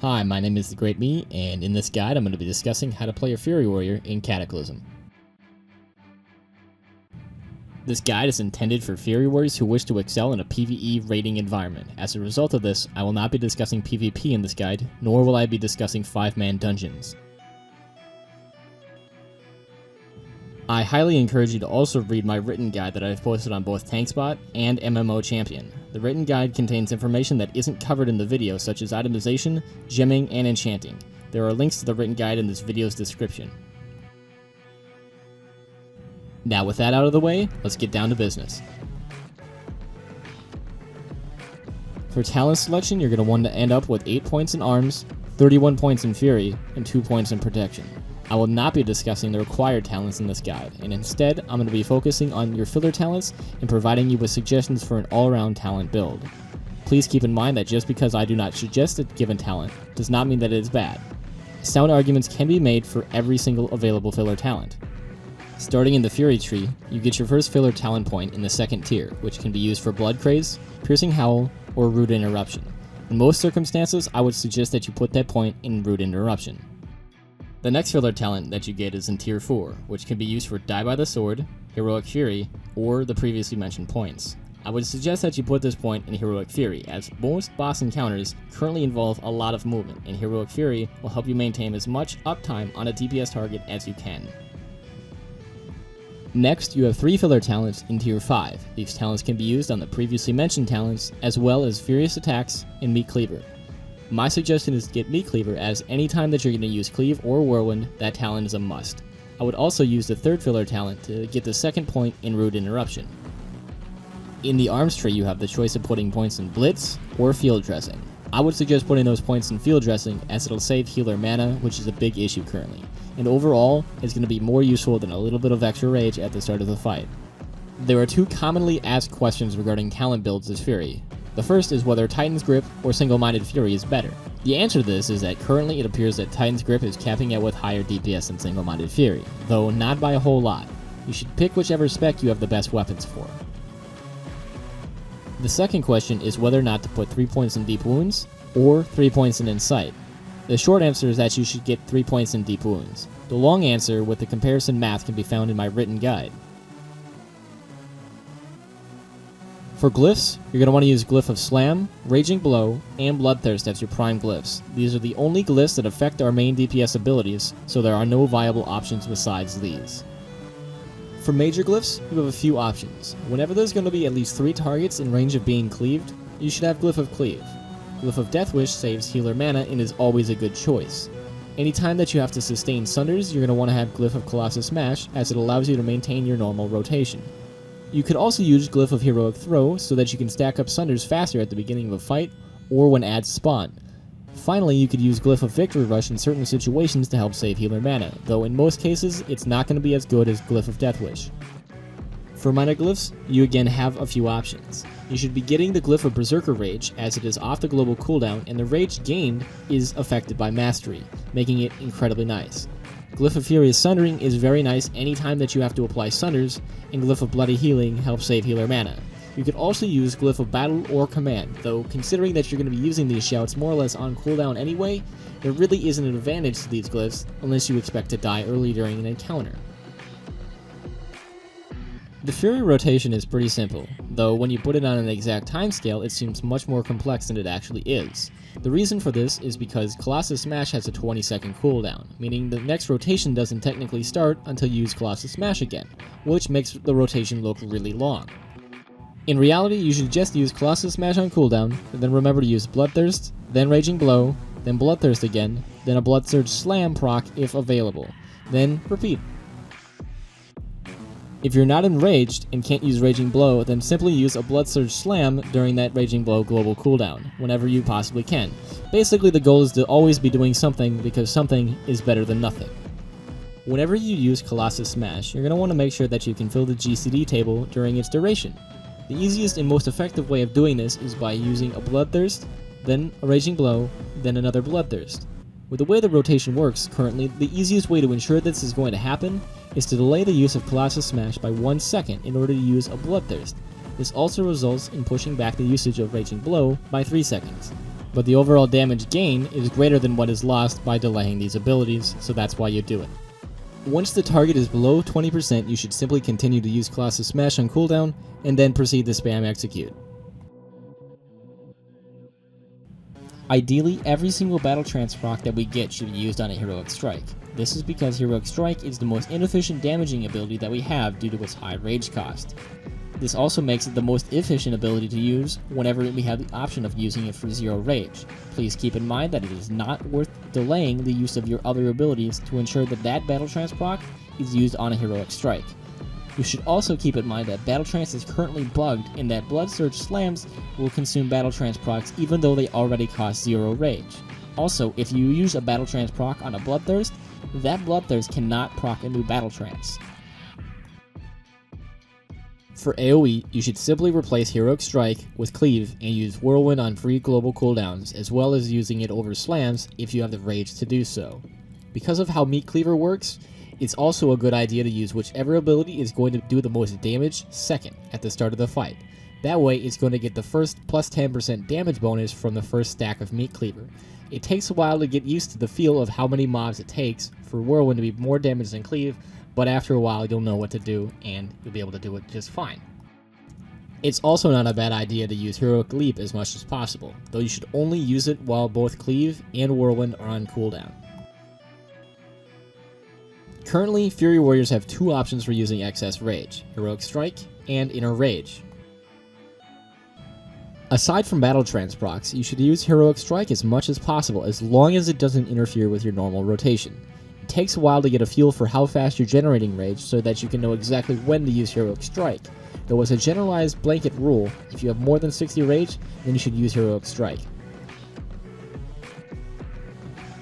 Hi, my name is The Great Me, and in this guide I'm going to be discussing how to play a Fury Warrior in Cataclysm. This guide is intended for Fury Warriors who wish to excel in a PvE raiding environment. As a result of this, I will not be discussing PvP in this guide, nor will I be discussing 5-man dungeons. I highly encourage you to also read my written guide that I have posted on both TankSpot and MMO Champion. The written guide contains information that isn't covered in the video, such as itemization, gemming, and enchanting. There are links to the written guide in this video's description. Now with that out of the way, let's get down to business. For talent selection, you're going to want to end up with 8 points in arms, 31 points in fury, and 2 points in protection. I will not be discussing the required talents in this guide, and instead, I'm going to be focusing on your filler talents and providing you with suggestions for an all-around talent build. Please keep in mind that just because I do not suggest a given talent does not mean that it is bad. Sound arguments can be made for every single available filler talent. Starting in the Fury tree, you get your first filler talent point in the second tier, which can be used for Blood Craze, Piercing Howl, or Root Interruption. In most circumstances, I would suggest that you put that point in Root Interruption. The next filler talent that you get is in Tier 4, which can be used for Die by the Sword, Heroic Fury, or the previously mentioned points. I would suggest that you put this point in Heroic Fury, as most boss encounters currently involve a lot of movement, and Heroic Fury will help you maintain as much uptime on a DPS target as you can. Next, you have 3 filler talents in Tier 5. These talents can be used on the previously mentioned talents, as well as Furious Attacks and Meat Cleaver. My suggestion is to get Meat Cleaver, as any time that you're going to use Cleave or Whirlwind, that talent is a must. I would also use the third filler talent to get the second point in Root Interruption. In the arms tree, you have the choice of putting points in Blitz or Field Dressing. I would suggest putting those points in Field Dressing, as it'll save healer mana, which is a big issue currently, and overall is going to be more useful than a little bit of extra rage at the start of the fight. There are 2 commonly asked questions regarding talent builds as Fury. The first is whether Titan's Grip or Single-Minded Fury is better. The answer to this is that currently it appears that Titan's Grip is capping out with higher DPS than Single-Minded Fury, though not by a whole lot. You should pick whichever spec you have the best weapons for. The second question is whether or not to put 3 points in Deep Wounds or 3 points in Insight. The short answer is that you should get 3 points in Deep Wounds. The long answer with the comparison math can be found in my written guide. For glyphs, you're going to want to use Glyph of Slam, Raging Blow, and Bloodthirst as your prime glyphs. These are the only glyphs that affect our main DPS abilities, so there are no viable options besides these. For major glyphs, you have a few options. Whenever there's going to be at least 3 targets in range of being cleaved, you should have Glyph of Cleave. Glyph of Death Wish saves healer mana and is always a good choice. Anytime that you have to sustain Sunders, you're going to want to have Glyph of Colossus Smash, as it allows you to maintain your normal rotation. You could also use Glyph of Heroic Throw so that you can stack up Sunders faster at the beginning of a fight or when adds spawn. Finally, you could use Glyph of Victory Rush in certain situations to help save healer mana, though in most cases it's not going to be as good as Glyph of Death Wish. For minor glyphs, you again have a few options. You should be getting the Glyph of Berserker Rage, as it is off the global cooldown and the rage gained is affected by mastery, making it incredibly nice. Glyph of Furious Sundering is very nice anytime that you have to apply Sunders, and Glyph of Bloody Healing helps save healer mana. You could also use Glyph of Battle or Command, though considering that you're going to be using these shouts more or less on cooldown anyway, there really isn't an advantage to these glyphs unless you expect to die early during an encounter. The Fury rotation is pretty simple, though when you put it on an exact timescale it seems much more complex than it actually is. The reason for this is because Colossus Smash has a 20-second cooldown, meaning the next rotation doesn't technically start until you use Colossus Smash again, which makes the rotation look really long. In reality, you should just use Colossus Smash on cooldown, and then remember to use Bloodthirst, then Raging Blow, then Bloodthirst again, then a Blood Surge Slam proc if available, then repeat. If you're not enraged and can't use Raging Blow, then simply use a Blood Surge Slam during that Raging Blow global cooldown, whenever you possibly can. Basically, the goal is to always be doing something, because something is better than nothing. Whenever you use Colossus Smash, you're going to want to make sure that you can fill the GCD table during its duration. The easiest and most effective way of doing this is by using a Bloodthirst, then a Raging Blow, then another Bloodthirst. With the way the rotation works currently, the easiest way to ensure this is going to happen is to delay the use of Colossus Smash by 1 second in order to use a Bloodthirst. This also results in pushing back the usage of Raging Blow by 3 seconds. but the overall damage gain is greater than what is lost by delaying these abilities, so that's why you do it. Once the target is below 20%, you should simply continue to use Colossus Smash on cooldown, and then proceed to spam execute. Ideally, every single battle trance proc that we get should be used on a Heroic Strike. This is because Heroic Strike is the most inefficient damaging ability that we have due to its high rage cost. This also makes it the most efficient ability to use whenever we have the option of using it for 0 rage. Please keep in mind that it is not worth delaying the use of your other abilities to ensure that that battle trance proc is used on a Heroic Strike. You should also keep in mind that Battle Trance is currently bugged and that Blood Surge slams will consume Battle Trance procs even though they already cost 0 rage. Also, if you use a Battle Trance proc on a Bloodthirst, that Bloodthirst cannot proc a new Battle Trance. For AoE, you should simply replace Heroic Strike with Cleave and use Whirlwind on free global cooldowns, as well as using it over slams if you have the rage to do so. Because of how Meat Cleaver works, it's also a good idea to use whichever ability is going to do the most damage second at the start of the fight. That way, it's going to get the first plus 10% damage bonus from the first stack of Meat Cleaver. It takes a while to get used to the feel of how many mobs it takes for Whirlwind to be more damage than Cleave, but after a while you'll know what to do and you'll be able to do it just fine. It's also not a bad idea to use Heroic Leap as much as possible, though you should only use it while both Cleave and Whirlwind are on cooldown. Currently, Fury Warriors have 2 options for using excess rage, Heroic Strike and Inner Rage. Aside from Battle Trance procs, you should use Heroic Strike as much as possible as long as it doesn't interfere with your normal rotation. It takes a while to get a feel for how fast you're generating rage so that you can know exactly when to use Heroic Strike, though as a generalized blanket rule, if you have more than 60 rage, then you should use Heroic Strike.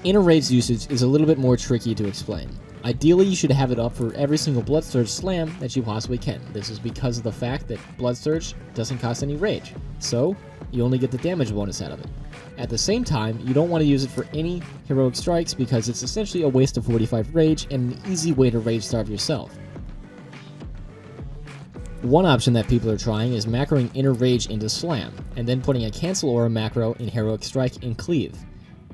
Inner Rage usage is a little bit more tricky to explain. Ideally, you should have it up for every single Blood Surge slam that you possibly can. This is because of the fact that Blood Surge doesn't cost any rage, so you only get the damage bonus out of it. At the same time, you don't want to use it for any Heroic Strikes because it's essentially a waste of 45 rage and an easy way to rage starve yourself. One option that people are trying is macroing Inner Rage into Slam, and then putting a Cancel Aura macro in Heroic Strike and Cleave.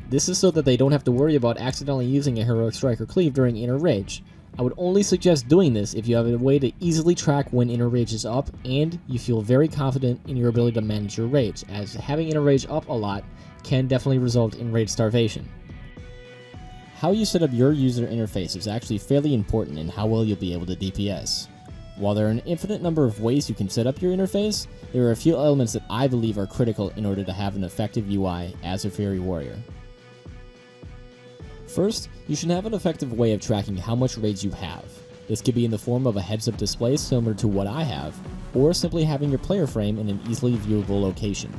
This is so that they don't have to worry about accidentally using a Heroic Strike or Cleave during Inner Rage. I would only suggest doing this if you have a way to easily track when Inner Rage is up and you feel very confident in your ability to manage your rage, as having Inner Rage up a lot can definitely result in rage starvation. How you set up your user interface is actually fairly important in how well you'll be able to DPS. While there are an infinite number of ways you can set up your interface, there are a few elements that I believe are critical in order to have an effective UI as a Fury Warrior. First, you should have an effective way of tracking how much rage you have. This could be in the form of a heads-up display similar to what I have, or simply having your player frame in an easily viewable location.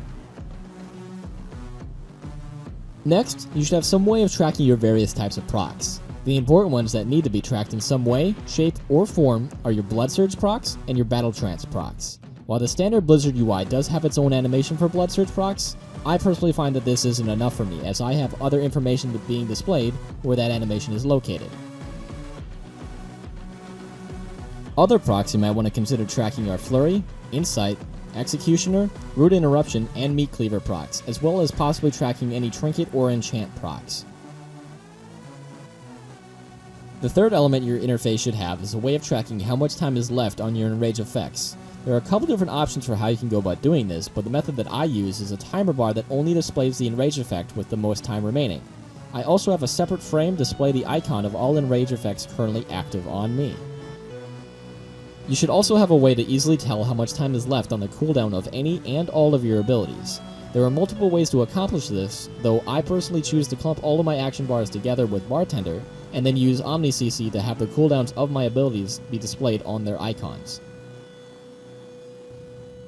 Next, you should have some way of tracking your various types of procs. The important ones that need to be tracked in some way, shape, or form are your Blood Surge procs and your Battle Trance procs. While the standard Blizzard UI does have its own animation for Blood Surge procs, I personally find that this isn't enough for me, as I have other information being displayed where that animation is located. Other procs you might want to consider tracking are Flurry, Insight, Executioner, Root Interruption, and Meat Cleaver procs, as well as possibly tracking any Trinket or Enchant procs. The third element your interface should have is a way of tracking how much time is left on your Enrage effects. There are a couple different options for how you can go about doing this, but the method that I use is a timer bar that only displays the Enrage effect with the most time remaining. I also have a separate frame display the icon of all Enrage effects currently active on me. You should also have a way to easily tell how much time is left on the cooldown of any and all of your abilities. There are multiple ways to accomplish this, though I personally choose to clump all of my action bars together with Bartender, and then use OmniCC to have the cooldowns of my abilities be displayed on their icons.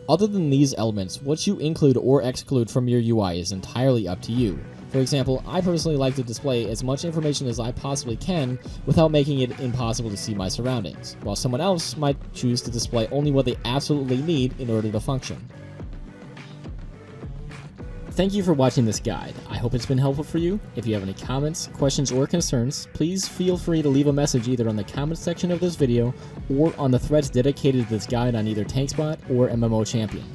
Other than these elements, what you include or exclude from your UI is entirely up to you. For example, I personally like to display as much information as I possibly can without making it impossible to see my surroundings, while someone else might choose to display only what they absolutely need in order to function. Thank you for watching this guide. I hope it's been helpful for you. If you have any comments, questions, or concerns, please feel free to leave a message either on the comments section of this video or on the threads dedicated to this guide on either TankSpot or MMO Champion.